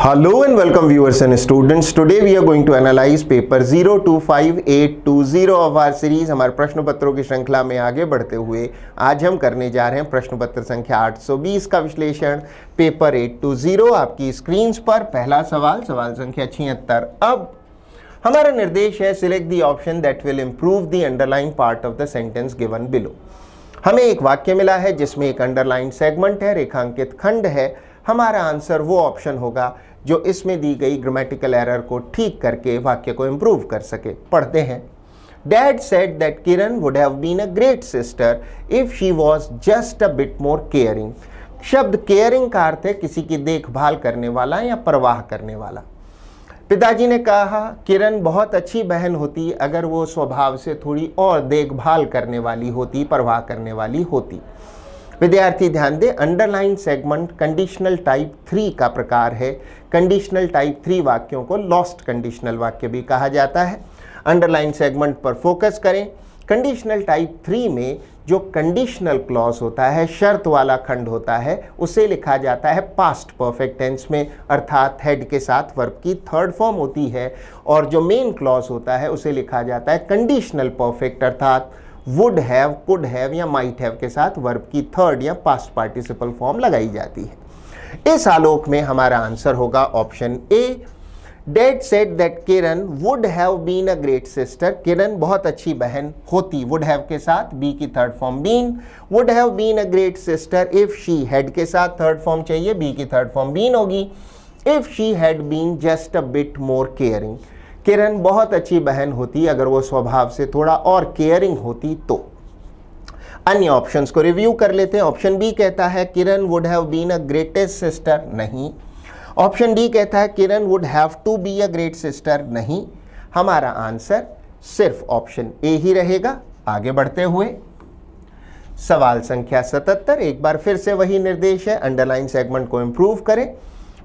Hello and welcome viewers and students. Today we are going to analyze paper 025820 of our series। हमारे प्रश्न पत्रों की श्रृंखला में आगे बढ़ते हुए आज हम करने जा रहे हैं प्रश्न पत्र संख्या 820 का विश्लेषण। पेपर 820 आपकी स्क्रीन पर पहला सवाल संख्या 76। अब हमारा निर्देश है select the option that will improve the underline part of the sentence given below. हमें एक वाक्य मिला है जिसमें एक अंडरलाइन सेगमेंट है, रेखांकित खंड है। हमारा आंसर वो ऑप्शन होगा जो इसमें दी गई ग्रामेटिकल एरर को ठीक करके वाक्य को इंप्रूव कर सके। पढ़ते हैं। Dad said that Kiran would have been a great sister if she was just a bit more caring. शब्द केयरिंग का अर्थ है किसी की देखभाल करने वाला या परवाह करने वाला। पिताजी ने कहा किरण बहुत अच्छी बहन होती अगर वो स्वभाव से थोड़ी और देखभाल करने वाली होती, परवाह करने वाली होती। विद्यार्थी ध्यान दें, अंडरलाइन सेगमेंट कंडीशनल टाइप 3 का प्रकार है। कंडीशनल टाइप 3 वाक्यों को लॉस्ट कंडीशनल वाक्य भी कहा जाता है। अंडरलाइन सेगमेंट पर फोकस करें। कंडीशनल टाइप 3 में जो कंडीशनल क्लॉज होता है, शर्त वाला खंड होता है, उसे लिखा जाता है पास्ट परफेक्ट टेंस में, अर्थात हेड के साथ वर्ब की थर्ड फॉर्म होती है। और जो मेन क्लॉज होता है उसे लिखा जाता है कंडीशनल परफेक्ट, अर्थात वुड हैव, कुड हैव या माइट हैव के साथ वर्ब की थर्ड या पास्ट पार्टिसिपल फॉर्म लगाई जाती है। इस आलोक में हमारा आंसर होगा option A. Dad said that Kiran would have been a great sister. Kiran बहुत अच्छी बहन होती, वुड हैव के साथ बी की third form been, would have been a great sister if she, had के साथ थर्ड फॉर्म चाहिए, बी की थर्ड फॉर्म बीन होगी, if she had been just a bit more caring. Kiran बहुत अच्छी बहन होती अगर वो स्वभाव से थोड़ा और केयरिंग होती तो। अन्य ऑप्शंस को रिव्यू कर लेते हैं। ऑप्शन बी कहता है Kiran would have been a greatest sister, नहीं। ऑप्शन डी कहता है Kiran would have to be a great sister, नहीं। हमारा आंसर सिर्फ ऑप्शन ए ही रहेगा। आगे बढ़ते हुए सवाल संख्या 77। एक बार फिर से वही निर्देश है, अंडरलाइन सेगमेंट को इंप्रूव करें।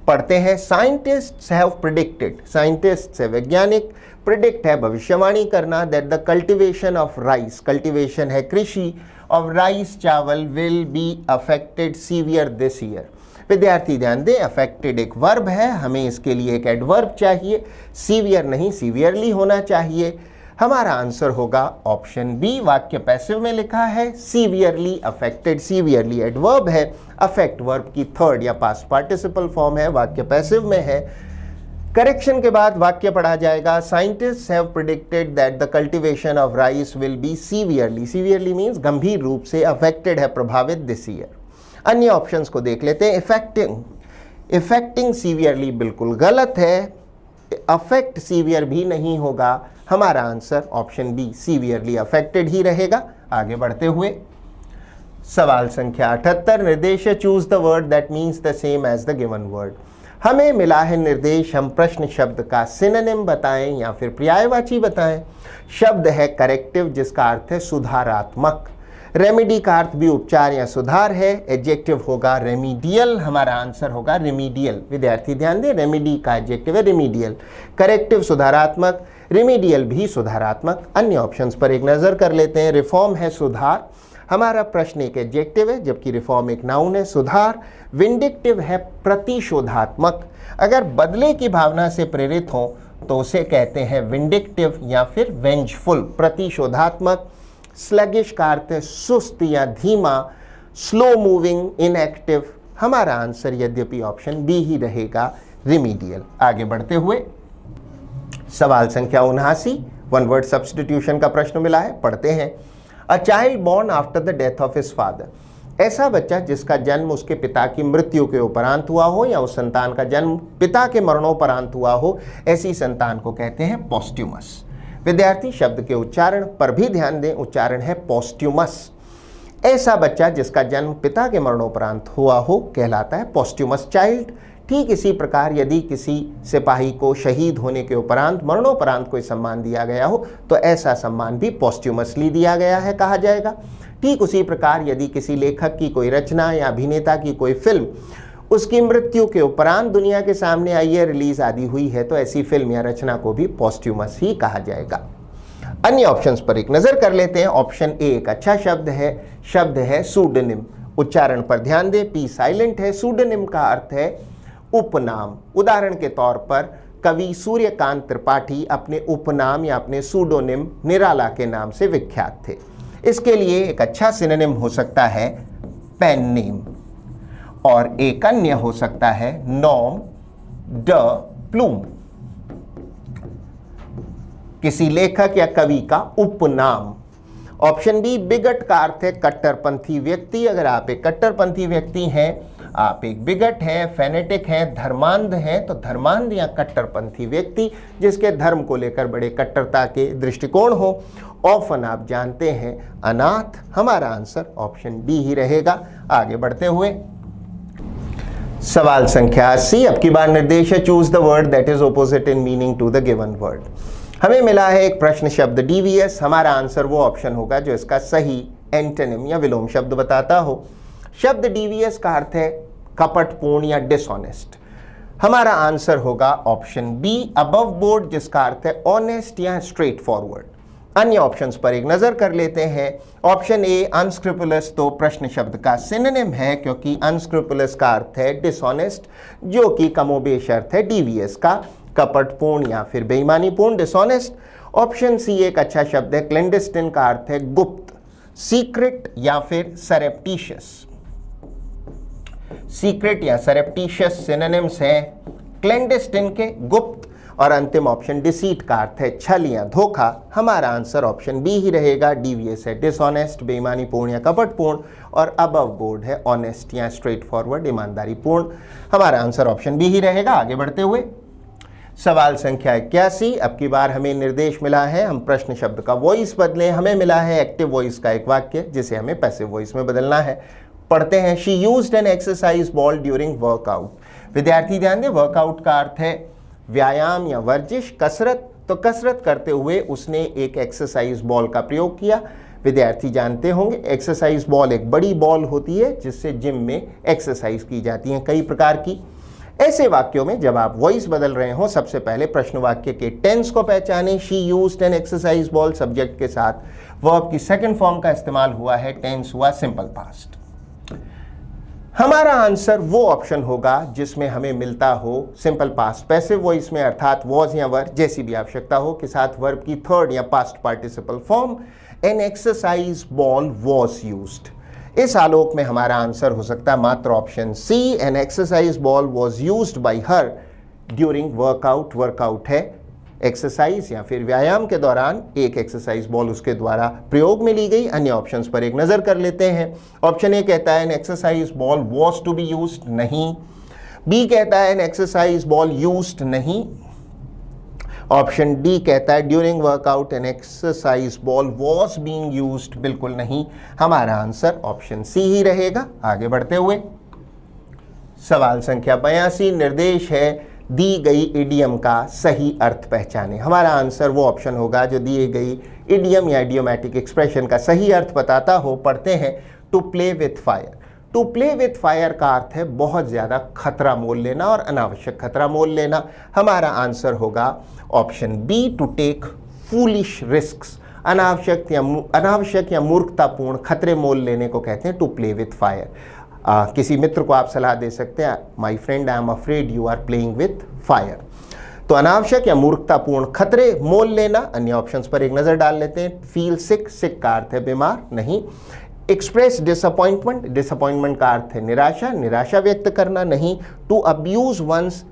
पढ़ते हैं। साइंटिस्ट्स हैव प्रिडिक्टेड, साइंटिस्ट से वैज्ञानिक, प्रिडिक्ट है भविष्यवाणी करना, that the cultivation of rice, cultivation है कृषि, ऑफ राइस चावल will be affected severe this year. विद्यार्थी ध्यान दें, अफेक्टेड एक वर्ब है, हमें इसके लिए एक एडवर्ब चाहिए, सीवियर नहीं सीवियरली होना चाहिए। हमारा आंसर होगा ऑप्शन बी। वाक्य पैसिव में लिखा है सीवियरली अफेक्टेड, सीवियरली एडवर्ब है, अफेक्ट वर्ब की थर्ड या पास्ट पार्टिसिपल फॉर्म है, वाक्य पैसिव में है। करेक्शन के बाद वाक्य पढ़ा जाएगा scientists have predicted that the cultivation of rice will be severely, severely means गंभीर रूप से, अफेक्टेड है प्रभावित दिस ईयर। अन्य ऑप्शंस को देख लेते हैं। इफेक्टिंग, इफेक्टिंग सीवियरली बिल्कुल गलत है, अफेक्ट सीवियर भी नहीं होगा। हमारा answer option B severely affected ही रहेगा। आगे बढ़ते हुए सवाल संख्या 78। निर्देश choose the word that means the same as the given word. हमें मिला है निर्देश, हम प्रश्न शब्द का सिनोनिम बताएं या फिर पर्यायवाची बताएं। शब्द है करेक्टिव जिसका अर्थ है सुधारात्मक। रेमेडी का अर्थ भी उपचार या सुधार है। एडजेक्टिव होगा रेमीडियल, हमारा आंसर होगा रेमीडियल। विद्यार्थी ध्यान दें, रेमेडी का एडजेक्टिव है रेमीडियल, करेक्टिव सुधारात्मक, रेमीडियल भी सुधारात्मक। अन्य ऑप्शंस पर एक नज़र कर लेते हैं। रिफॉर्म है सुधार, हमारा प्रश्न एक एडजेक्टिव है जबकि रिफॉर्म एक नाउन है। सुधार विंडिक्टिव है प्रतिशोधात्मक, अगर बदले की भावना से प्रेरित हो तो उसे कहते हैं विंडिक्टिव या फिर वेंजफुल, प्रतिशोधात्मक। स्लगिश का अर्थ है सुस्त या धीमा, स्लो मूविंग, इनएक्टिव। हमारा आंसर यद्यपि ऑप्शन बी ही रहेगा, रिमीडियल। आगे बढ़ते हुए सवाल संख्या 79। वन वर्ड सब्स्टिट्यूशन का प्रश्न मिला है। पढ़ते हैं। A child born after the death of his father. ऐसा बच्चा जिसका जन्म उसके पिता की मृत्यु के उपरांत हुआ हो या उस संतान का जन्म पिता के मरणोपरांत हुआ हो, ऐसी संतान को कहते हैं पोस्ट्यूमस। विद्यार्थी शब्द के उच्चारण पर भी ध्यान दें, उच्चारण है पोस्ट्यूमस। ऐसा बच्चा जिसका जन्म पिता के मरणोपरांत हुआ हो कहलाता है पोस्ट्यूमस चाइल्ड। ठीक इसी प्रकार यदि किसी सिपाही को शहीद होने के उपरांत, मरणोपरांत कोई सम्मान दिया गया हो तो ऐसा सम्मान भी पोस्ट्यूमसली दिया गया है कहा जाएगा। ठीक उसी प्रकार यदि किसी लेखक की कोई रचना या अभिनेता की कोई फिल्म उसकी मृत्यु के उपरांत दुनिया के सामने आई है, रिलीज आदि हुई है, तो ऐसी फिल्म या रचना को भी पोस्ट्यूमस ही कहा जाएगा। अन्य ऑप्शंस पर एक नजर कर लेते हैं। ऑप्शन ए एक अच्छा शब्द है सूडोनिम। उच्चारण पर ध्यान दें, पी साइलेंट है। सूडोनिम का अर्थ है उपनाम। उदाहरण के तौर पर कवि सूर्यकांत त्रिपाठी अपने उपनाम या अपने सूडोनिम निराला के नाम से विख्यात थे। इसके लिए एक अच्छा सिनोनिम हो सकता है पेन नेम, और एक अन्य हो सकता है नॉम ड प्लूम, किसी लेखक या कवि का उपनाम। ऑप्शन बी बिगट का अर्थ है कट्टरपंथी व्यक्ति। अगर आप एक कट्टरपंथी व्यक्ति हैं, आप एक बिगट हैं, फेनेटिक हैं, धर्मांध हैं, तो धर्मांध या कट्टरपंथी व्यक्ति जिसके धर्म को लेकर बड़े कट्टरता के दृष्टिकोण हो। ऑफन आप जानते हैं अनाथ। हमारा आंसर ऑप्शन डी ही रहेगा। आगे बढ़ते हुए सवाल संख्या 80। अब की बार निर्देश है choose the word that is opposite in meaning to the given word. हमें मिला है एक प्रश्न शब्द डीवीएस। हमारा आंसर वो ऑप्शन होगा जो इसका सही एंटोनिम या विलोम शब्द बताता हो। शब्द डीवीएस का अर्थ है कपटपूर्ण या डिसऑनेस्ट। हमारा आंसर होगा ऑप्शन बी अबव बोर्ड, जिसका अर्थ है ऑनेस्ट या स्ट्रेट फॉरवर्ड। अन्य ऑप्शंस पर एक नजर कर लेते हैं। ऑप्शन ए अनस्क्रूपुलस तो प्रश्न शब्द का सिनोनिम है, क्योंकि अनस्क्रूपुलस का अर्थ है डिसऑनेस्ट, जो कि कमोबेश अर्थ है डीवीएस का, कपटपूर्ण या फिर बेईमानीपूर्ण, डिसऑनेस्ट। ऑप्शन सी एक अच्छा शब्द है क्लैंडेस्टिन का अर्थ है गुप्त, सीक्रेट या फिर सरप्टिशियस। सीक्रेट या सरप्टिशियस सिनोनिम्स हैं क्लैंडेस्टिन के, गुप्त। और अंतिम ऑप्शन डिसीट का अर्थ है छल या धोखा। हमारा आंसर ऑप्शन बी ही रहेगा। डीवीएस है डिसऑनेस्ट, बेईमानीपूर्ण या कपटपूर्ण, और अबव बोर्ड है ऑनेस्ट या स्ट्रेट फॉरवर्ड, ईमानदारीपूर्ण। हमारा आंसर ऑप्शन बी ही रहेगा। आगे बढ़ते हुए सवाल संख्या 81। अब की बार हमें निर्देश मिला है हम प्रश्न शब्द का वॉइस बदलें। हमें मिला है एक्टिव वॉइस का एक वाक्य जिसे हमें पैसिव वॉइस में बदलना है। पढ़ते हैं she used N exercise ball during workout. विद्यार्थी ध्यान दें, वर्कआउट का अर्थ है व्यायाम या वर्जिश, कसरत। तो कसरत करते हुए उसने एक एक्सरसाइज बॉल का प्रयोग किया। विद्यार्थी जानते होंगे एक्सरसाइज बॉल एक बड़ी बॉल होती है जिससे जिम में एक्सरसाइज की जाती है कई प्रकार की। ऐसे वाक्यों में जब आप वॉइस बदल रहे हो, सबसे पहले प्रश्न वाक्य के टेंस को पहचानें। She used N exercise ball subject के साथ वर्ब की सेकंड फॉर्म का इस्तेमाल हुआ है, टेंस हुआ सिंपल पास्ट। हमारा आंसर वो ऑप्शन होगा जिसमें हमें मिलता हो सिंपल पास्ट पैसिव वॉइस में, अर्थात वॉज या वर जैसी भी आवश्यकता हो के साथ वर्ब की थर्ड या past participle form. An exercise ball was used. इस आलोक में हमारा आंसर हो सकता है मात्र option C, an exercise ball was used by her during workout. Workout है एक्सरसाइज या फिर व्यायाम के दौरान एक एक्सरसाइज बॉल उसके द्वारा प्रयोग में ली गई। अन्य ऑप्शंस पर एक नजर कर लेते हैं। ऑप्शन ए कहता है an exercise ball was to be used, नहीं। बी कहता है एन एक्सरसाइज बॉल यूज्ड, नहीं। ऑप्शन डी कहता है during workout an exercise ball was being used, बिल्कुल नहीं। हमारा आंसर ऑप्शन सी ही रहेगा। आगे बढ़ते हुए सवाल संख्या 82। निर्देश है दी गई इडियम का सही अर्थ पहचाने। हमारा आंसर वो ऑप्शन होगा जो दी गई इडियम या इडियोमैटिक एक्सप्रेशन का सही अर्थ बताता हो। पढ़ते हैं to play with fire. To play with fire का अर्थ है बहुत ज़्यादा खतरा मोल लेना और अनावश्यक खतरा मोल लेना। हमारा आंसर होगा option B, to take foolish risks. अनावश्यक या मूर्खतापूर्ण खतरे मोल लेने को कहते हैं टू प्ले विथ फायर। किसी मित्र को आप सलाह दे सकते हैं, my friend I am afraid you are playing with fire. तो अनावश्यक या मूर्खतापूर्ण खतरे मोल लेना। अन्य ऑप्शंस पर एक नजर डाल लेते हैं। फील सिक, सिक का अर्थ है बीमार, नहीं। एक्सप्रेस डिसअपॉइंटमेंट, डिसअपॉइंटमेंट का अर्थ है निराशा, निराशा व्यक्त करना, नहीं। To abuse one's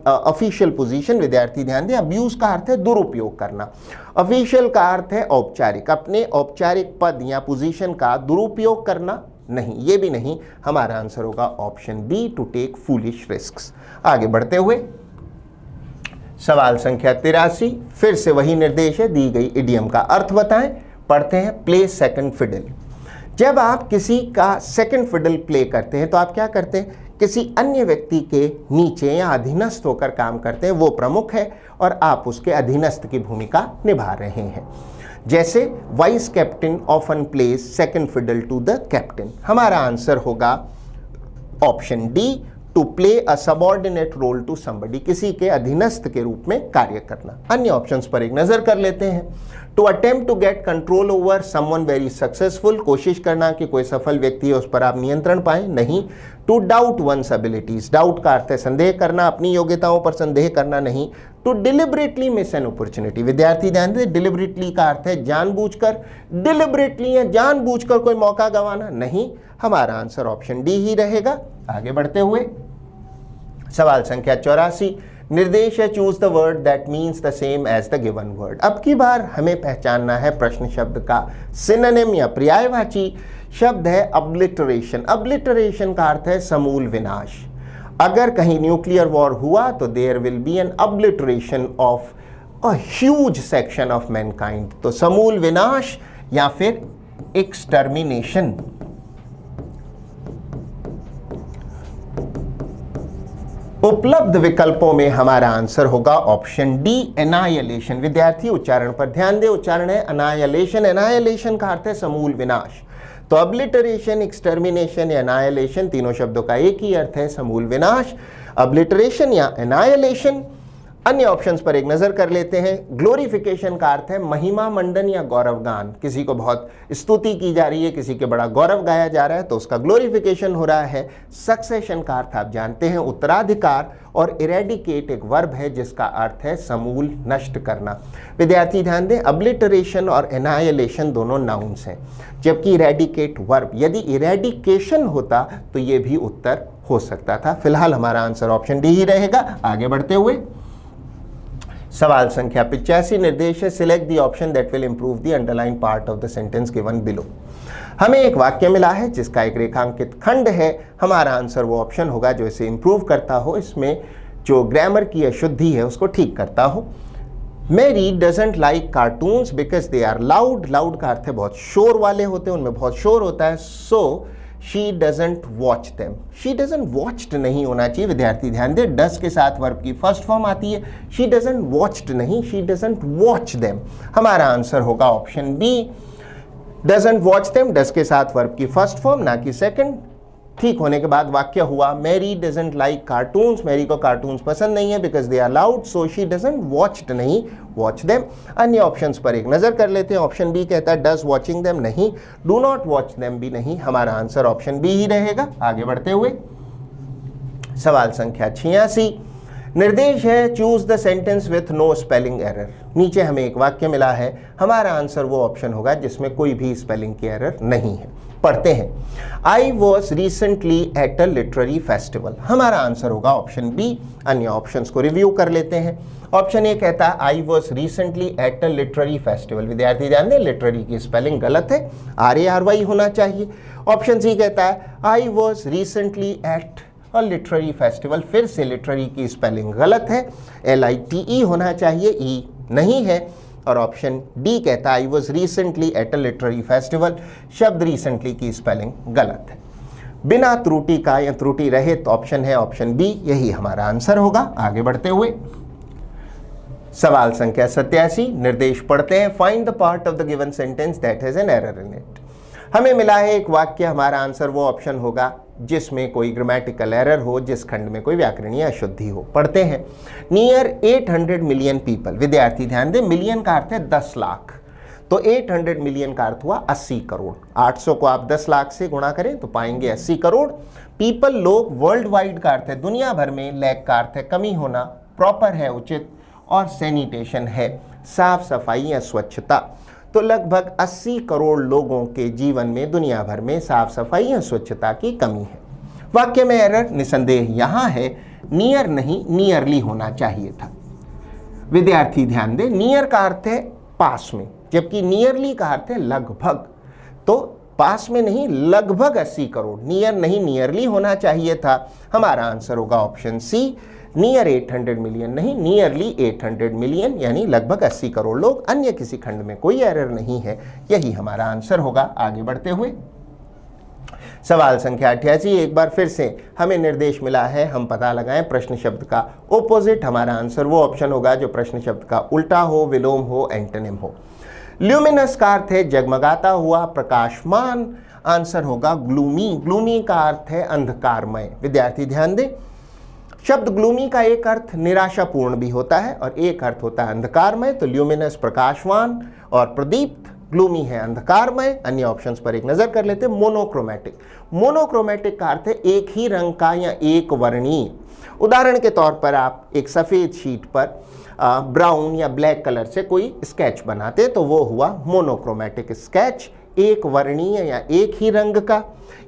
official position. विद्यार्थी ध्यान दें, अब्यूज का अर्थ है दुरुपयोग करना, ऑफिशियल का अर्थ है औपचारिक, अपने औपचारिक पद या पोजीशन का दुरुपयोग करना, नहीं, ये भी नहीं। हमारा आंसर होगा option B, to take foolish risks. आगे बढ़ते हुए सवाल संख्या 83। फिर से वही निर्देश है दी गई इडियम का अर्थ बताएं। पढ़ते हैं प्ले सेकंड फिडल। जब आप किसी का सेकंड फिडल प्ले करते हैं तो आप क्या करते हैं, किसी अन्य व्यक्ति के नीचे या अधीनस्थ होकर काम करते हैं। वो प्रमुख है और आप उसके अधीनस्थ की भूमिका निभा रहे हैं। जैसे vice captain often plays second fiddle to the captain. हमारा आंसर होगा option D, to play a subordinate role to somebody, किसी के अधीनस्थ के रूप में कार्य करना। अन्य ऑप्शंस पर एक नजर कर लेते हैं। To attempt to get control over someone very successful, कोशिश करना कि कोई सफल व्यक्ति है उस पर आप नियंत्रण पाएं, नहीं। To doubt one's abilities, doubt का अर्थ है संदेह करना, अपनी योग्यताओं पर संदेह करना, नहीं। To deliberately miss an opportunity, विद्यार्थी ध्यान दें, डिलिबरेटली का अर्थ है जानबूझकर, डिलिबरेटली या जानबूझकर कोई मौका गंवाना, नहीं। हमारा आंसर ऑप्शन डी ही रहेगा। आगे बढ़ते हुए सवाल संख्या 84, निर्देश है choose the word that means the same as the given word. अब की बार हमें पहचानना है प्रश्न शब्द का सिनोनिम या पर्यायवाची शब्द है अब्लिटरेशन। अब्लिटरेशन का अर्थ है समूल विनाश। अगर कहीं न्यूक्लियर वॉर हुआ तो there will be an obliteration of a huge section of mankind. तो समूल विनाश या फिर एक्सटर्मिनेशन। उपलब्ध विकल्पों में हमारा आंसर होगा ऑप्शन डी, एनायलेशन। विद्यार्थी उच्चारण पर ध्यान दें, उच्चारण है एनायलेशन। एनायलेशन का अर्थ है समूल विनाश। तो अब्लिटरेशन, एक्सटर्मिनेशन या एनायलेशन तीनों शब्दों का एक ही अर्थ है समूल विनाश। अब्लिटरेशन या एनायलेशन। अन्य ऑप्शंस पर एक नजर कर लेते हैं। ग्लोरिफिकेशन का अर्थ है महिमा मंडन या गौरवगान। किसी को बहुत स्तुति की जा रही है, किसी के बड़ा गौरव गाया जा रहा है तो उसका ग्लोरिफिकेशन हो रहा है। सक्सेशन का अर्थ आप जानते हैं उत्तराधिकार, और इरेडिकेट एक वर्ब है जिसका अर्थ है समूल नष्ट करना। विद्यार्थी ध्यान दें, अब्लिटरेशन और एनायलेशन दोनों नाउन्स हैं, जबकि इरेडिकेट वर्ब। यदि इरेडिकेशन होता तो ये भी उत्तर हो सकता था। फिलहाल हमारा आंसर ऑप्शन डी ही रहेगा। आगे बढ़ते हुए सवाल संख्या 85, निर्देश है select the option that will improve the underline part of the sentence given below. हमें एक वाक्य मिला है जिसका एक रेखांकित खंड है। हमारा आंसर वो ऑप्शन होगा जो इसे इंप्रूव करता हो, इसमें जो ग्रामर की अशुद्धि है उसको ठीक करता हो। Mary doesn't like cartoons because they are loud. Loud का अर्थ है बहुत शोर वाले होते हैं, उनमें बहुत शोर होता है। सो she doesn't watch them. She doesn't watched नहीं होना चाहिए। विद्यार्थी ध्यान दे, डज के साथ वर्ब की फर्स्ट फॉर्म आती है। शी डजंट वॉच्ड नहीं, शी डजंट वॉच देम। हमारा आंसर होगा option B, doesn't watch them. Does के साथ वर्ब की फर्स्ट फॉर्म, ना कि सेकंड। ठीक होने के बाद वाक्य हुआ Mary doesn't like cartoons. Mary को कार्टून्स पसंद नहीं है because they are loud. So she doesn't watched नहीं, वॉच देम। अन्य ऑप्शंस पर एक नजर कर लेते हैं। ऑप्शन बी कहता है डज वॉचिंग देम नहीं, डू नॉट वॉच देम भी नहीं। हमारा आंसर ऑप्शन बी ही रहेगा। आगे बढ़ते हुए सवाल संख्या 86, निर्देश है choose the sentence with no spelling error. नीचे हमें एक वाक्य मिला है, हमारा आंसर वो ऑप्शन होगा जिसमें कोई भी स्पेलिंग की एरर नहीं है। पढ़ते हैं, I was recently at a literary festival. हमारा आंसर होगा ऑप्शन बी। अन्य ऑप्शंस को रिव्यू कर लेते हैं। ऑप्शन ए कहता है I was recently at a literary festival. विद्यार्थी ध्यान दें, लिटरेरी की स्पेलिंग गलत है, RARY होना चाहिए। ऑप्शन सी कहता है I was recently at a literary festival. फिर से लिटरेरी की स्पेलिंग गलत है, LITE होना चाहिए, E नहीं है। और ऑप्शन डी कहता है I was recently at a literary festival. शब्द रिसेंटली की स्पेलिंग गलत है। बिना त्रुटि का या त्रुटि रहित ऑप्शन है ऑप्शन बी, यही हमारा आंसर होगा। आगे बढ़ते हुए सवाल संख्या 87, निर्देश पढ़ते हैं। Find the part of the given sentence that has an error in it. हमें मिला है एक वाक्य, हमारा आंसर वो ऑप्शन होगा जिसमें कोई ग्रामेटिकल एरर हो, जिस खंड में कोई व्याकरणीय अशुद्धि हो। पढ़ते हैं, नियर 800 मिलियन पीपल। विद्यार्थी ध्यान दें, मिलियन का अर्थ है 10 लाख, तो 800 मिलियन का अर्थ हुआ 80 करोड़। 800 को आप 10 लाख से गुणा करें तो पाएंगे 80 करोड़। पीपल लोग, वर्ल्ड वाइड का अर्थ है दुनिया भर में, लैक का अर्थ है कमी होना, प्रॉपर है उचित, और सैनिटेशन है साफ सफाई या स्वच्छता। तो लगभग 80 करोड़ लोगों के जीवन में दुनिया भर में साफ सफाई या स्वच्छता की कमी है। वाक्य में एरर निसंदेह यहाँ है, नियर नहीं नियरली होना चाहिए था। विद्यार्थी ध्यान दें, नियर का अर्थ है पास में, जबकि नियरली का अर्थ है लगभग। तो पास में नहीं, लगभग 80 करोड़, नियर नहीं नियरली होना चाहिए था। हमारा आंसर होगा ऑप्शन सी, नियर 800 मिलियन नहीं, नियरली 800 मिलियन, यानी लगभग 80 करोड़ लोग। अन्य किसी खंड में कोई एरर नहीं है, यही हमारा आंसर होगा। आगे बढ़ते हुए सवाल संख्या 88, एक बार फिर से हमें निर्देश मिला है, हम पता लगाएं प्रश्न शब्द का ओपोजिट। हमारा आंसर वो ऑप्शन होगा जो प्रश्न शब्द का उल्टा हो, विलोम हो, एंटोनिम हो। ल्यूमिनस का अर्थ है जगमगाता हुआ, प्रकाशमान। आंसर होगा ग्लूमी। ग्लूमी का अर्थ है अंधकारमय। विद्यार्थी ध्यान दें, शब्द ग्लूमी का एक अर्थ निराशापूर्ण भी होता है और एक अर्थ होता है अंधकारमय। तो ल्यूमिनस प्रकाशवान और प्रदीप्त, ग्लूमी है अंधकारमय। अन्य ऑप्शंस पर एक नजर कर लेते हैं। मोनोक्रोमैटिक, मोनोक्रोमैटिक का अर्थ है एक ही रंग का या एक वर्णीय। उदाहरण के तौर पर आप एक सफेद शीट पर ब्राउन या ब्लैक कलर से कोई स्केच बनाते तो वो हुआ मोनोक्रोमैटिक स्केच, एक वर्णीय या एक ही रंग का।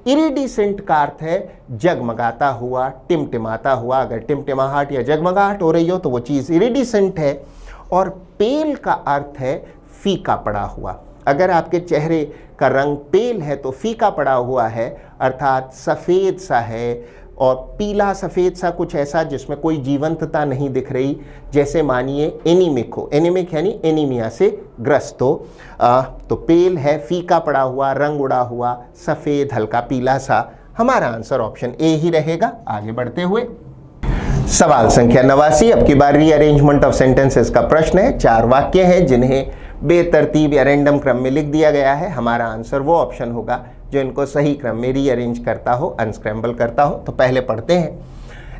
इरिडिसेंट का अर्थ है जगमगाता हुआ, टिमटिमाता हुआ। अगर टिमटिमाहट या जगमगाहट हो रही हो तो वो चीज़ इरिडिसेंट है। और पेल का अर्थ है फीका पड़ा हुआ। अगर आपके चेहरे का रंग पेल है तो फीका पड़ा हुआ है, अर्थात सफ़ेद सा है और पीला सफ़ेद सा, कुछ ऐसा जिसमें कोई जीवंतता नहीं दिख रही, जैसे मानिए एनीमिक हो। एनीमिक यानी एनीमिया से ग्रस्त हो। तो पेल है, फीका पड़ा हुआ, रंग उड़ा हुआ, सफ़ेद हल्का पीला सा। हमारा आंसर ऑप्शन ए ही रहेगा। आगे बढ़ते हुए सवाल संख्या 89, अब की बार रीअरेंजमेंट ऑफ सेंटेंसेस का प्रश्न है। 4 वाक्य हैं जिन्हें बेतरतीब या रैंडम क्रम में लिख दिया गया है। हमारा आंसर वो ऑप्शन होगा जो इनको सही क्रम में रीअरेंज करता हो, अनस्क्रैम्बल करता हो। तो पहले पढ़ते हैं।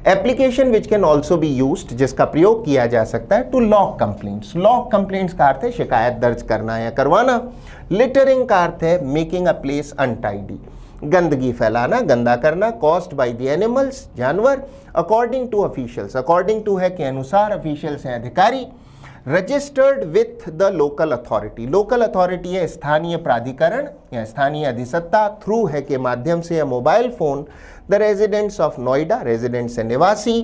Application which can also be used, जिसका प्रयोग किया जा सकता है to log complaints. Log complaints का अर्थ है शिकायत दर्ज करना या करवाना। लिटरिंग का अर्थ है मेकिंग अ प्लेस अनटाइडी, गंदगी फैलाना, गंदा करना। कॉज्ड बाय द एनिमल्स, जानवर। According to officials, according to है के अनुसार, ऑफिशियल्स हैं अधिकारी। Registered with the local authority, local authority है स्थानीय प्राधिकरण या स्थानीय अधिसत्ता। थ्रू है के माध्यम से, या mobile phone. The residents of Noida, residents है निवासी।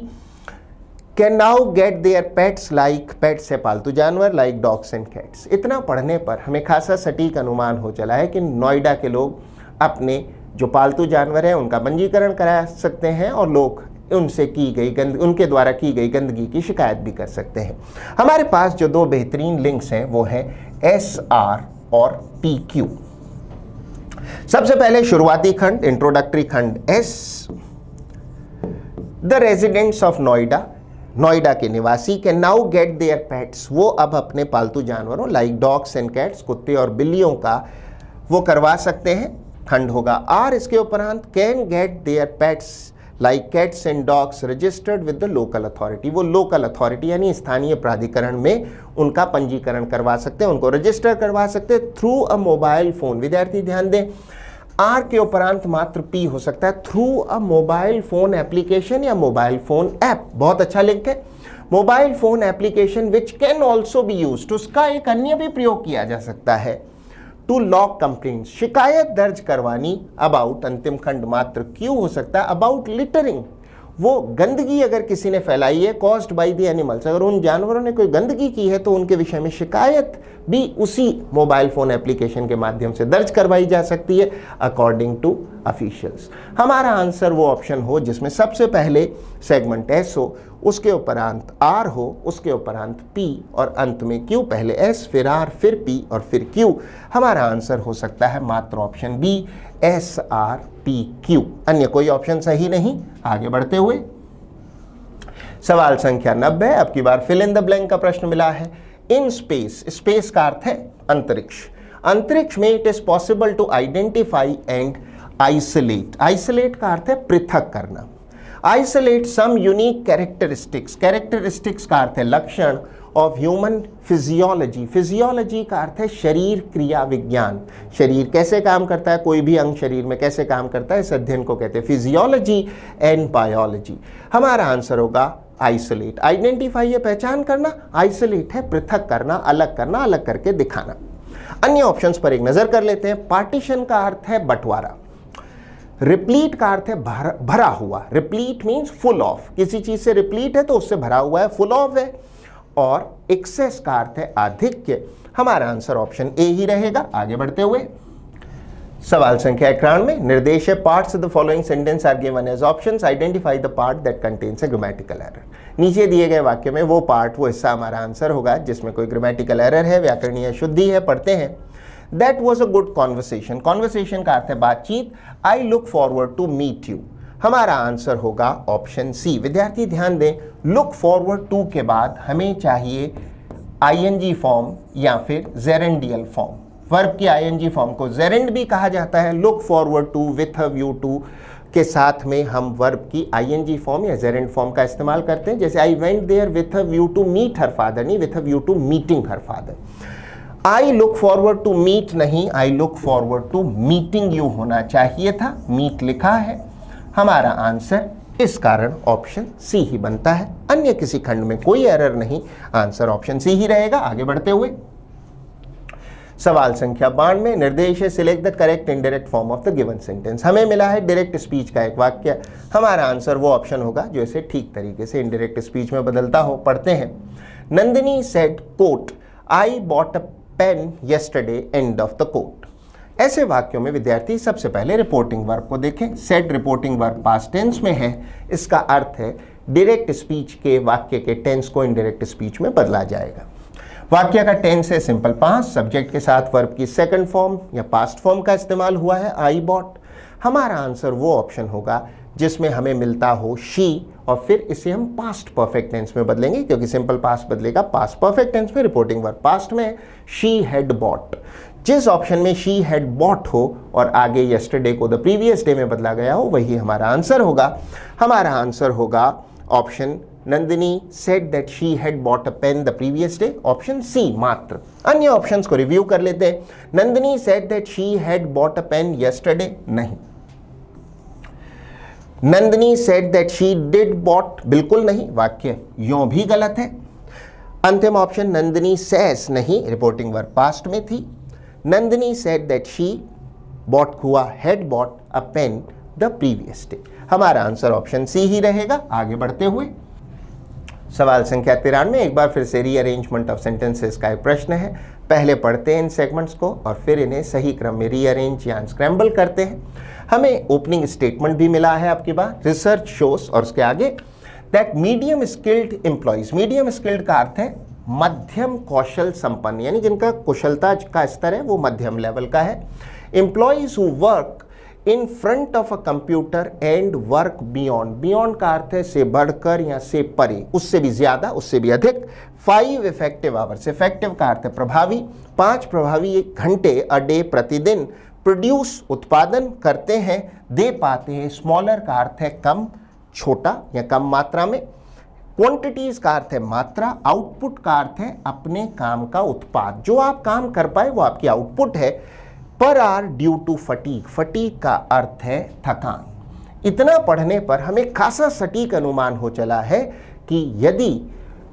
Can now get their pets, like pets है पालतू जानवर, लाइक डॉग्स एंड कैट्स। इतना पढ़ने पर हमें खासा सटीक अनुमान हो चला है कि नोएडा के लोग अपने जो पालतू जानवर हैं उनका पंजीकरण करा सकते हैं और लोग उनसे की गई उनके द्वारा की गई गंदगी की शिकायत भी कर सकते हैं। हमारे पास जो 2 बेहतरीन लिंक्स हैं वो हैं SR और PQ। सबसे पहले शुरुआती खंड, इंट्रोडक्टरी खंड S। The residents of Noida, Noida के निवासी, can now get their pets, वो अब अपने पालतू जानवरों लाइक डॉग्स एंड कैट्स, कुत्ते और बिल्लियों का वो करवा सकते हैं। खंड होगा R। इसके उपरांत can get their pets like cats and dogs registered with the local authority, वो लोकल अथॉरिटी यानी स्थानीय प्राधिकरण में उनका पंजीकरण करवा सकते हैं, उनको रजिस्टर करवा सकते हैं थ्रू अ मोबाइल फोन। विद्यार्थी ध्यान दें, R के उपरांत मात्र P हो सकता है, through a mobile phone application या मोबाइल फोन ऐप। बहुत अच्छा लिंक है। Mobile phone application which can also be used, उसका एक अन्य भी प्रयोग किया जा सकता है टू लॉग कंप्लेंट, शिकायत दर्ज करवानी। अबाउट, अंतिम खंड मात्र क्यों हो सकता है। अबाउट लिटरिंग, वो गंदगी अगर किसी ने फैलाई है। कॉज्ड बाय द एनिमल्स, अगर उन जानवरों ने कोई गंदगी की है तो उनके विषय में शिकायत भी उसी मोबाइल फोन एप्लीकेशन के माध्यम से दर्ज करवाई जा सकती है अकॉर्डिंग टू ऑफिशियल्स। हमारा आंसर वो ऑप्शन हो जिसमें सबसे पहले सेगमेंट S हो, उसके उपरांत R हो, उसके उपरांत P और अंत में Q। पहले S फिर R फिर P और फिर Q। हमारा आंसर हो सकता है मात्र ऑप्शन B, SRPQ। अन्य कोई ऑप्शन सही नहीं। आगे बढ़ते हुए सवाल संख्या 90, अब की बार फिल इन द ब्लैंक का प्रश्न मिला है। इन स्पेस, स्पेस का अर्थ है अंतरिक्ष। अंतरिक्ष में it is possible to identify and isolate, isolate का अर्थ है पृथक करना। Isolate some unique characteristics, characteristics का अर्थ है लक्षण ऑफ ह्यूमन फिजियोलॉजी, फिजियोलॉजी का अर्थ है शरीर क्रिया विज्ञान। शरीर कैसे काम करता है, कोई भी अंग शरीर में कैसे काम करता है, इस अध्ययन को कहते हैं फिजियोलॉजी एंड बायोलॉजी। हमारा आंसर होगा आइसोलेट। आइडेंटिफाई है पहचान करना, आइसोलेट है पृथक करना, अलग करना, अलग करके दिखाना। अन्य ऑप्शंस पर एक नजर कर लेते हैं। पार्टीशन का अर्थ है बंटवारा। रिप्लीट का अर्थ है भरा हुआ। रिप्लीट मीन्स फुल ऑफ, किसी चीज से रिप्लीट है तो उससे भरा हुआ है, फुल ऑफ है। और एक्सेस का अर्थ है आधिक्य। हमारा आंसर ऑप्शन ए ही रहेगा। आगे बढ़ते हुए सवाल संख्या 91, निर्देश है parts of the following sentence are given as options, identify the part that contains a grammatical error. नीचे दिए गए वाक्य में वो पार्ट, वो हिस्सा हमारा आंसर होगा जिसमें कोई ग्रामेटिकल एरर है, व्याकरणीय शुद्धि है। पढ़ते हैं। That was a good conversation, conversation का अर्थ है बातचीत। I look forward to meet you. हमारा आंसर होगा ऑप्शन सी। विद्यार्थी ध्यान दें, लुक फॉरवर्ड टू के बाद हमें चाहिए आईएनजी फॉर्म या फिर जेरेंडियल फॉर्म। वर्ब की आईएनजी फॉर्म को जेरेंड भी कहा जाता है। Look forward to, with a view to, के साथ में हम वर्ब की आईएनजी फॉर्म या जेरेंड फॉर्म का इस्तेमाल करते हैं। जैसे I went there with a view to meet her father, नहीं with a view to meeting her father. I look forward to meet नहीं, I look forward to meeting you होना चाहिए था, मीट लिखा है। हमारा आंसर इस कारण ऑप्शन सी ही बनता है। अन्य किसी खंड में कोई एरर नहीं, आंसर ऑप्शन सी ही रहेगा। आगे बढ़ते हुए सवाल संख्या 92, निर्देश है select the correct indirect form of the given sentence. हमें मिला है डायरेक्ट स्पीच का एक वाक्य, हमारा आंसर वो ऑप्शन होगा जो इसे ठीक तरीके से इनडायरेक्ट स्पीच में बदलता हो। पढ़ते हैं, Nandini said quote I bought a pen yesterday, end of the quote. ऐसे वाक्यों में विद्यार्थी सबसे पहले रिपोर्टिंग वर्ब को देखें। Said reporting verb past tense में है, इसका अर्थ है डायरेक्ट स्पीच के वाक्य के टेंस को इनडायरेक्ट स्पीच में बदला जाएगा। वाक्य का टेंस है सिंपल पास्ट, सब्जेक्ट के साथ वर्ब की सेकंड फॉर्म या पास्ट फॉर्म का इस्तेमाल हुआ है, आई बॉट। हमारा आंसर वो ऑप्शन होगा जिसमें हमें मिलता हो शी, और फिर इसे हम पास्ट परफेक्ट टेंस में बदलेंगे, क्योंकि सिंपल पास्ट बदलेगा पास्ट परफेक्ट टेंस में, रिपोर्टिंग वर्ब पास्ट में। शी हैड बॉट, जिस ऑप्शन में शी हैड बॉट हो और आगे यस्टरडे को द प्रीवियस डे में बदला गया हो, वही हमारा आंसर होगा। हमारा आंसर होगा option Nandini said that she had bought a pen the previous day, option C मात्र। अन्य ऑप्शंस को रिव्यू कर लेते हैं। Nandini said that she had bought a pen yesterday, नहीं। Nandini said that she did bought, बिल्कुल नहीं, वाक्य यूं भी गलत है। अंतिम ऑप्शन नंदिनी सेस, नहीं, रिपोर्टिंग वर्ब पास्ट में थी। Nandini said that she bought हुआ had bought a pen the previous day. हमारा आंसर ऑप्शन सी ही रहेगा। आगे बढ़ते हुए सवाल संख्या 93, एक बार फिर से रीअरेंजमेंट ऑफ सेंटेंसेस का एक प्रश्न है। पहले पढ़ते हैं इन सेगमेंट्स को और फिर इन्हें सही क्रम में रीअरेंज या स्क्रैम्बल करते हैं। हमें ओपनिंग स्टेटमेंट भी मिला है आपकी बात, रिसर्च शोस, और उसके आगे that medium skilled employees. Medium skilled का अर्थ है मध्यम कौशल संपन्न, यानी जिनका कुशलता का स्तर है वो मध्यम लेवल का है। Employees who work in front of a computer and work beyond, beyond का अर्थ है से बढ़कर या से परे, उससे भी ज्यादा, उससे भी अधिक। 5 इफेक्टिव आवर्स, इफेक्टिव का अर्थ है प्रभावी, 5 प्रभावी घंटे अ डे, प्रतिदिन। प्रोड्यूस उत्पादन करते हैं, दे पाते हैं। स्मॉलर का अर्थ है कम, छोटा या कम मात्रा में। क्वांटिटीज का अर्थ है मात्रा। आउटपुट का अर्थ है अपने काम का उत्पाद, जो आप काम कर पाए वो आपकी आउटपुट है। पर are due to fatigue, fatigue का अर्थ है थकान। इतना पढ़ने पर हमें खासा सटीक अनुमान हो चला है कि यदि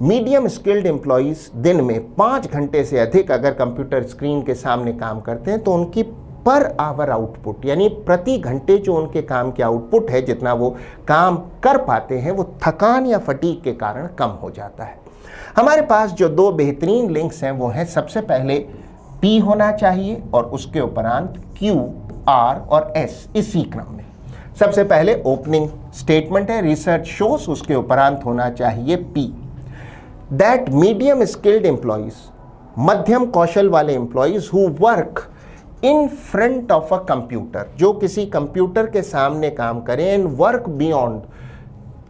मीडियम स्किल्ड एम्प्लॉइज दिन में 5 घंटे से अधिक अगर कंप्यूटर स्क्रीन के सामने काम करते हैं तो उनकी पर आवर आउटपुट, यानी प्रति घंटे जो उनके काम की आउटपुट है, जितना वो काम कर पाते हैं, वो थकान या फटीक के कारण कम हो जाता है। हमारे पास जो 2 बेहतरीन लिंक्स हैं वो हैं, सबसे पहले P होना चाहिए और उसके उपरांत Q, R और S, इसी क्रम में। सबसे पहले ओपनिंग स्टेटमेंट है रिसर्च शोस, उसके उपरांत होना चाहिए P। That medium skilled employees, मध्यम कौशल वाले employees who work in front of a computer, जो किसी कंप्यूटर के सामने काम करें, एंड वर्क बियॉन्ड,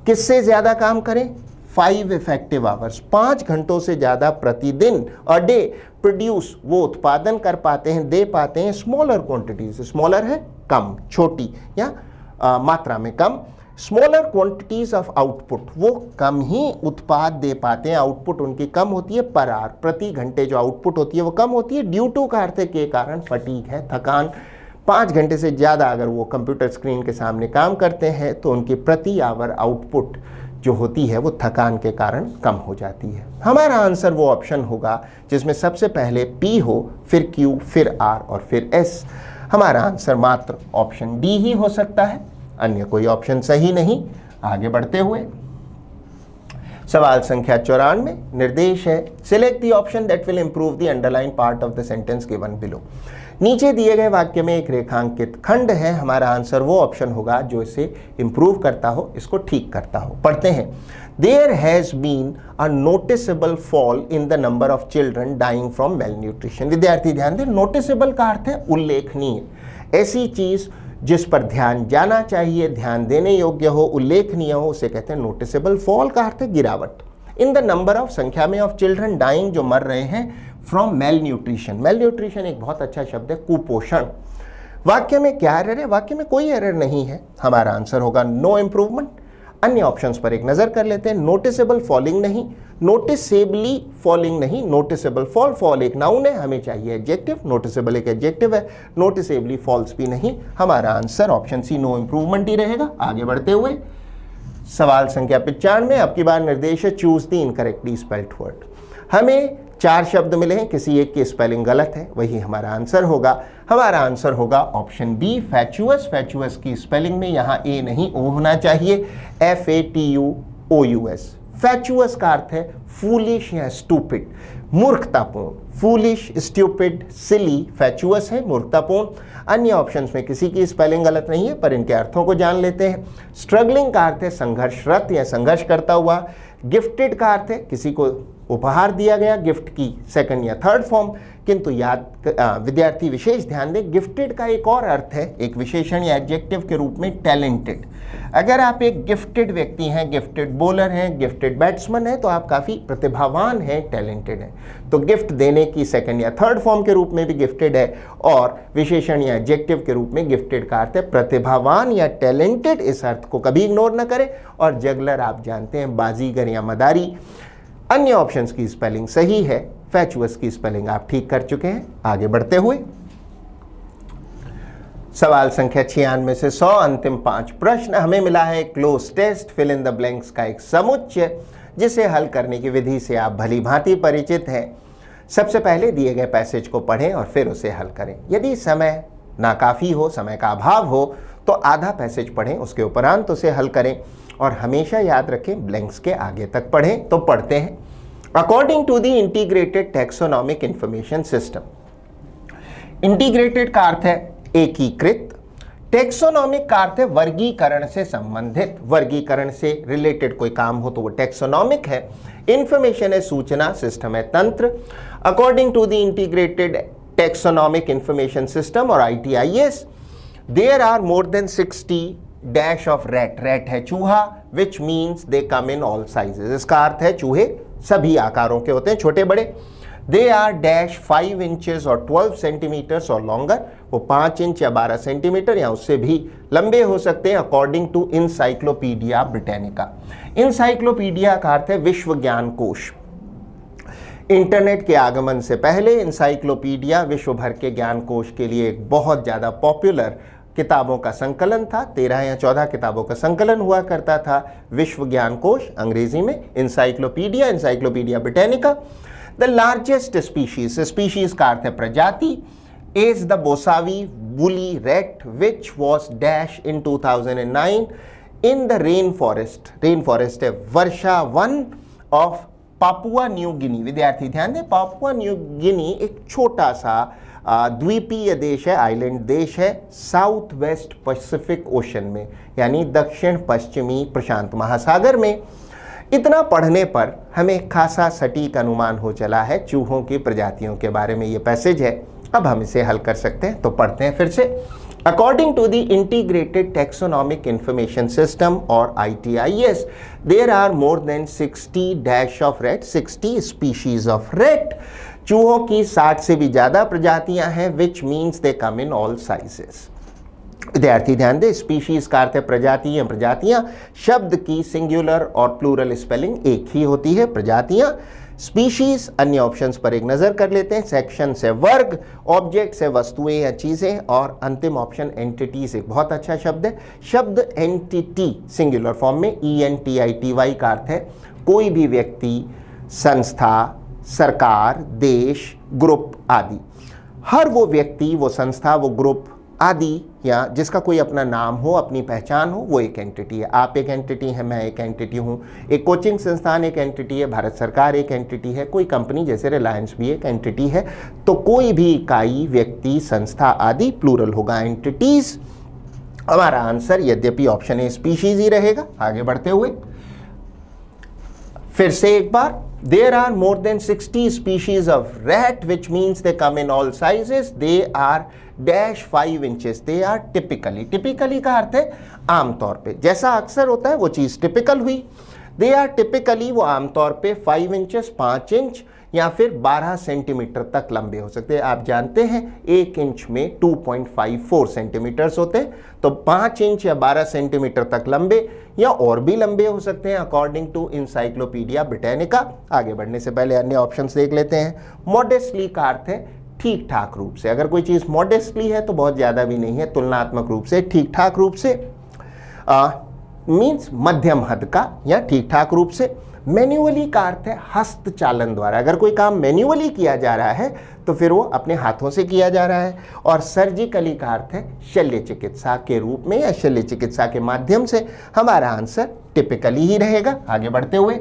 किससे ज्यादा काम करें, 5 इफेक्टिव आवर्स, 5 घंटों से ज्यादा प्रतिदिन। अ डे, प्रोड्यूस, वो उत्पादन कर पाते हैं, दे पाते हैं। स्मॉलर क्वांटिटीज, स्मॉलर है कम, छोटी या मात्रा में कम। स्मॉलर क्वांटिटीज ऑफ आउटपुट, वो कम ही उत्पाद दे पाते हैं, आउटपुट उनकी कम होती है। पर आवर, प्रति घंटे जो आउटपुट होती है वो कम होती है। ड्यू टू का अर्थ के कारण, फटीक है थकान। 5 घंटे से ज़्यादा अगर वो कंप्यूटर स्क्रीन के सामने काम करते हैं तो उनकी प्रति आवर आउटपुट जो होती है वो थकान के कारण कम हो जाती है। हमारा आंसर वो ऑप्शन होगा जिसमें सबसे पहले P हो, फिर Q, फिर R और फिर S। हमारा आंसर मात्र ऑप्शन D ही हो सकता है, अन्य कोई ऑप्शन सही नहीं। आगे बढ़ते हुए सवाल संख्या 94, निर्देश है select the option that will improve the underline part of the sentence given below. नीचे दिए गए वाक्य में एक रेखांकित खंड है, हमारा आंसर वो ऑप्शन होगा जो इसे इंप्रूव करता हो, इसको ठीक करता हो। पढ़ते हैं, there has been a noticeable fall in the number of children dying from malnutrition. विद्यार्थी ध्यान दें, नोटिसेबल का अर्थ है उल्लेखनीय, ऐसी चीज जिस पर ध्यान जाना चाहिए, ध्यान देने योग्य हो, उल्लेखनीय हो, उसे कहते हैं नोटिसेबल। फॉल का अर्थ है गिरावट। इन द नंबर ऑफ, संख्या में, ऑफ चिल्ड्रन डाइंग, जो मर रहे हैं, from mail nutrition. Mail nutrition एक बहुत अच्छा शब्द है, कुपोषण। वाक्य में क्या एरर है? वाक्य में कोई एरर नहीं है, हमारा आंसर होगा नो इम्प्रूवमेंट। अन्य ऑप्शंस पर एक नजर कर लेते हैं। नोटिसेबल फॉलिंग नहीं, नोटिसेबली फॉलिंग नहीं, नोटिसेबल फॉल, फॉल एक नाउन है, हमें चाहिए एडजेक्टिव, नोटिसेबल एक एडजेक्टिव है, नोटिसेबली फॉल्स भी नहीं, हमारा answer option C no improvement ही रहेगा। आगे बढ़ते हुए सवाल संख्या 95, अब की बार निर्देश है choose the incorrectly spelled word. हमें 4 शब्द मिले हैं, किसी एक की स्पेलिंग गलत है, वही हमारा आंसर होगा। हमारा आंसर होगा ऑप्शन बी फैचुअस। फैचुअस की स्पेलिंग में यहाँ ए नहीं ओ होना चाहिए, FATUOUS। फैचुअस का अर्थ है फूलिश या स्टूपिड, मूर्खतापूर्ण। फूलिश, स्टूपिड, सिली, फैचुअस है मूर्खतापूर्ण। अन्य ऑप्शंस में किसी की स्पेलिंग गलत नहीं है, पर इनके अर्थों को जान लेते हैं। स्ट्रगलिंग का अर्थ है संघर्षरत या संघर्ष करता हुआ। गिफ्टेड का अर्थ है किसी को उपहार दिया गया, गिफ्ट की सेकंड या थर्ड फॉर्म। किंतु विद्यार्थी विशेष ध्यान दें, गिफ्टेड का एक और अर्थ है, एक विशेषण या एडजेक्टिव के रूप में, टैलेंटेड। अगर आप एक गिफ्टेड व्यक्ति हैं, गिफ्टेड बॉलर हैं, गिफ्टेड बैट्समैन हैं, तो आप काफ़ी प्रतिभावान हैं, टैलेंटेड हैं। तो गिफ्ट देने की सेकंड या थर्ड फॉर्म के रूप में भी गिफ्टेड है, और विशेषण या एडजेक्टिव के रूप में गिफ्टेड का अर्थ है प्रतिभावान या टैलेंटेड। इस अर्थ को कभी इग्नोर न करें। और जगलर आप जानते हैं बाजीगर या मदारी। अन्य ऑप्शंस की स्पेलिंग सही है, फैचुअस की स्पेलिंग आप ठीक कर चुके हैं। आगे बढ़ते हुए सवाल संख्या 96 से 100, अंतिम 5 प्रश्न। हमें मिला है cloze test, fill in the blanks का एक समुच्चय, जिसे हल करने की विधि से आप भली भांति परिचित हैं। सबसे पहले दिए गए पैसेज को पढ़ें और फिर उसे हल करें। यदि समय नाकाफी हो, समय का अभाव हो, तो आधा पैसेज पढ़ें, उसके उपरांत उसे हल करें। और हमेशा याद रखें ब्लैंक्स के आगे तक पढ़ें। तो पढ़ते हैं। According to the integrated taxonomic information system. Integrated का अर्थ है एकीकृत, टैक्सोनॉमिक का अर्थ है वर्गीकरण से संबंधित, वर्गीकरण से रिलेटेड कोई काम हो तो वो टैक्सोनॉमिक है। इंफॉर्मेशन है सूचना, सिस्टम है तंत्र। According to the integrated taxonomic information system और ITIS, there are more than 60 dash of rat. Rat है चूहा, which means they come in all sizes. इसका अर्थ है चूहे सभी आकारों के होते हैं, छोटे बड़े। दे आर डैश 5 इंचेस और 12 सेंटीमीटर्स और लॉन्गर। वो 5 इंच या 12 सेंटीमीटर या उससे भी लंबे हो सकते हैं, according to encyclopedia Britannica. Encyclopedia का अर्थ है विश्व ज्ञान कोश। इंटरनेट के आगमन से पहले इनसाइक्लोपीडिया विश्व भर के ज्ञान कोश के लिए एक बहुत ज़्यादा पॉपुलर किताबों का संकलन था। 13 या 14 किताबों का संकलन हुआ करता था। विश्व ज्ञान कोश अंग्रेजी में encyclopaedia, encyclopaedia Britannica. The largest species, species का अर्थ है प्रजाति, is the Bosavi woolly rat which was dash in 2009 in the rainforest. Rainforest है वर्षा वन ऑफ पापुआ न्यू गिनी। विद्यार्थी ध्यान दें, पापुआ न्यू गिनी एक छोटा सा द्वीपीय देश है, आइलैंड देश है, साउथ वेस्ट पैसिफिक ओशन में, यानी दक्षिण पश्चिमी प्रशांत महासागर में। इतना पढ़ने पर हमें खासा सटीक अनुमान हो चला है चूहों की प्रजातियों के बारे में। ये पैसेज है, अब हम इसे हल कर सकते हैं। तो पढ़ते हैं फिर से। According to the integrated taxonomic information system और ITIS, there are more than 60 dash of rat, 60 species of rat. चूहों की 60 से भी ज्यादा प्रजातियां हैं, which means they come in all sizes. विद्यार्थी ध्यान दें, स्पीशीज का अर्थ है प्रजाति या प्रजातियां। शब्द की सिंगुलर और प्लूरल स्पेलिंग एक ही होती है, प्रजातियां। स्पीशीज, अन्य ऑप्शंस पर एक नजर कर लेते हैं। सेक्शन से वर्ग, ऑब्जेक्ट से वस्तुएं या चीजें, और अंतिम ऑप्शन एंटिटीज एक बहुत अच्छा शब्द है। शब्द एंटिटी सिंगुलर फॉर्म में ENTITY का अर्थ है कोई भी व्यक्ति, संस्था, सरकार, देश, ग्रुप आदि। हर वो व्यक्ति, वो संस्था, वो ग्रुप आदि, या जिसका कोई अपना नाम हो, अपनी पहचान हो, वो एक एंटिटी है। आप एक एंटिटी है, मैं एक एंटिटी हूँ, एक कोचिंग संस्थान एक एंटिटी है, भारत सरकार एक एंटिटी है, कोई कंपनी जैसे रिलायंस भी एक एंटिटी है। तो कोई भी इकाई, व्यक्ति, संस्था आदि प्लूरल होगा, एंटिटीज। हमारा आंसर यद्यपि ऑप्शन ए स्पीशीज ही रहेगा। आगे बढ़ते हुए फिर से एक बार, there are more than 60 species of rat, which means they come in all sizes. They are dash 5 inches. They are typically का अर्थ है आमतौर पे, जैसा अक्सर होता है वो चीज टिपिकल हुई। दे आर टिपिकली, वो आमतौर पे 5 इंचेस 5 इंच या फिर 12 सेंटीमीटर तक लंबे हो सकते हैं। आप जानते हैं 1 इंच में 2.54 सेंटीमीटर्स होते हैं, तो 5 इंच या 12 सेंटीमीटर तक लंबे या और भी लंबे हो सकते हैं अकॉर्डिंग टू इंसाइक्लोपीडिया ब्रिटानिका। आगे बढ़ने से पहले अन्य ऑप्शंस देख लेते हैं। मॉडेस्टली का अर्थ है ठीक ठाक रूप से। अगर कोई चीज़ मॉडेस्टली है तो बहुत ज़्यादा भी नहीं है, तुलनात्मक रूप से, ठीक ठाक रूप से मीन्स मध्यम हद का या ठीक ठाक रूप से। मैन्युअली का अर्थ है हस्तचालन द्वारा। अगर कोई काम मैन्युअली किया जा रहा है तो फिर वो अपने हाथों से किया जा रहा है। और सर्जिकली का अर्थ है शल्य चिकित्सा के रूप में या शल्य चिकित्सा के माध्यम से। हमारा आंसर टिपिकली ही रहेगा। आगे बढ़ते हुए,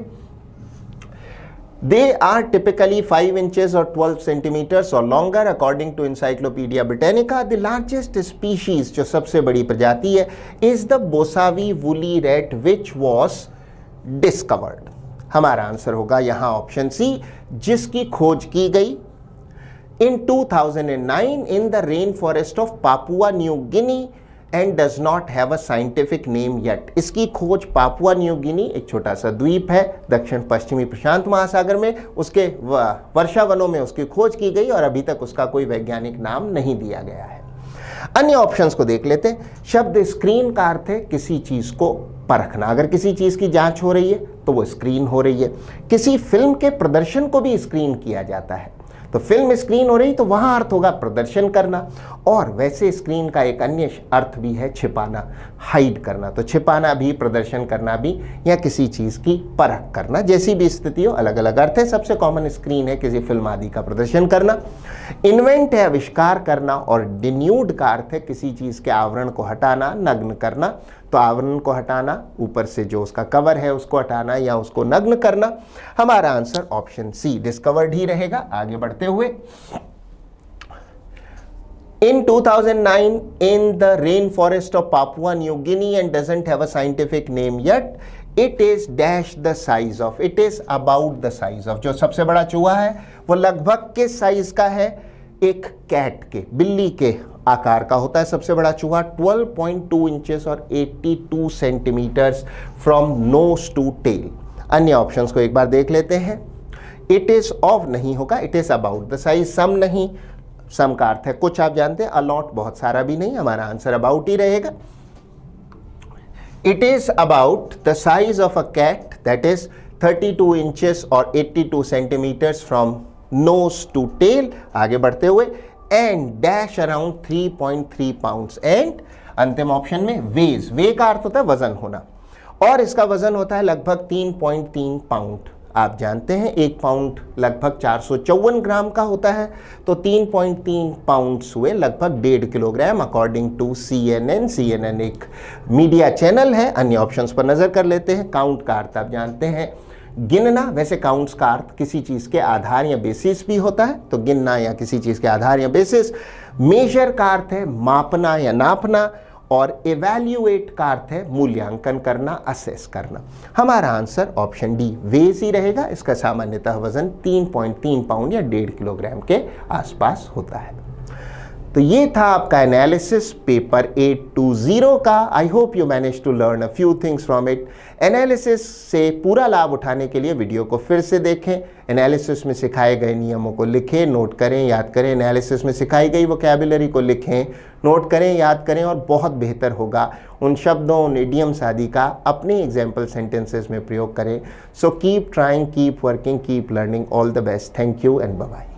दे आर टिपिकली 5 इंचेस और 12 सेंटीमीटर्स और longer according to encyclopaedia Britannica. The largest species, जो सबसे बड़ी प्रजाति है, is the Bosavi woolly rat which was discovered. हमारा आंसर होगा यहां ऑप्शन सी, जिसकी खोज की गई in 2009 in the rainforest of Papua New Guinea and does not have a scientific name yet. इसकी खोज पापुआ न्यू गिनी, एक छोटा सा द्वीप है दक्षिण पश्चिमी प्रशांत महासागर में, उसके वर्षा वनों में उसकी खोज की गई और अभी तक उसका कोई वैज्ञानिक नाम नहीं दिया गया है। अन्य ऑप्शंस को देख लेते हैं। शब्द स्क्रीन का अर्थ है किसी चीज को परखना। अगर किसी चीज की जांच हो रही है तो वो स्क्रीन हो रही है। किसी फिल्म के प्रदर्शन को भी स्क्रीन किया जाता है, तो फिल्म स्क्रीन हो रही तो वहां अर्थ होगा प्रदर्शन करना। और वैसे स्क्रीन का एक अन्य अर्थ भी है छिपाना, हाइड करना। तो छिपाना भी, प्रदर्शन करना भी, या किसी चीज की परख करना, जैसी भी स्थिति हो अलग अलग अर्थ है। सबसे कॉमन स्क्रीन है किसी फिल्म आदि का प्रदर्शन करना। इन्वेंट है आविष्कार करना, और डिन्यूड का अर्थ है किसी चीज के आवरण को हटाना, नग्न करना। तो आवरण को हटाना, ऊपर से जो उसका कवर है उसको हटाना या उसको नग्न करना। हमारा आंसर ऑप्शन सी, डिस्कवर्ड ही रहेगा। आगे बढ़ते हुए, in 2009 in the rainforest of Papua New Guinea and doesn't have a scientific name yet, it is dash the size of, it is about the size of। जो सबसे बड़ा चूहा है वो लगभग किस साइज का है? एक कैट के, बिल्ली के आकार का होता है सबसे बड़ा चूहा। 12.2 इंचेस और 82 centimetres from nose to tail. अन्य ऑप्शंस को एक बार देख लेते हैं। इट इज ऑफ नहीं होगा, it is about the size. Some नहीं, सम का अर्थ है कुछ, आप जानते हैं। अलॉट बहुत सारा भी नहीं, हमारा आंसर अबाउट ही रहेगा। It is about the size of a cat that is 32 inches और 82 centimetres from nose to tail. आगे बढ़ते हुए, and dash around 3.3 pounds. And अंतिम ऑप्शन में वेज, वे का अर्थ होता है वजन होना, और इसका वजन होता है लगभग 3.3 पाउंड। आप जानते हैं 1 पाउंड लगभग 454 ग्राम का होता है, तो 3.3 पाउंड्स हुए लगभग 1.5 kilogram according to CNN। CNN एक मीडिया चैनल है। अन्य ऑप्शंस पर नजर कर लेते हैं। काउंट का अर्थ आप जानते हैं गिनना, वैसे काउंट्स का अर्थ किसी चीज के आधार या बेसिस भी होता है, तो गिनना या किसी चीज के आधार या बेसिस। मेजर का अर्थ है मापना या नापना, और इवैल्यूएट का अर्थ है मूल्यांकन करना, असेस करना। हमारा आंसर ऑप्शन डी, वेज ही रहेगा। इसका सामान्यतः वजन 3.3 पाउंड या 1.5 किलोग्राम के आसपास होता है। तो ये था आपका एनालिसिस पेपर 820 का। I hope you manage to learn a few things from it. Analysis से पूरा लाभ उठाने के लिए वीडियो को फिर से देखें, एनालिसिस में सिखाए गए नियमों को लिखें, नोट करें, याद करें, एनालिसिस में सिखाई गई वोकैबुलरी को लिखें, नोट करें, याद करें, और बहुत बेहतर होगा उन शब्दों, उन इडियम्स आदि का अपने एग्जाम्पल सेंटेंसेस में प्रयोग करें। So keep trying, keep working, keep learning. All the best. Thank you and bye bye.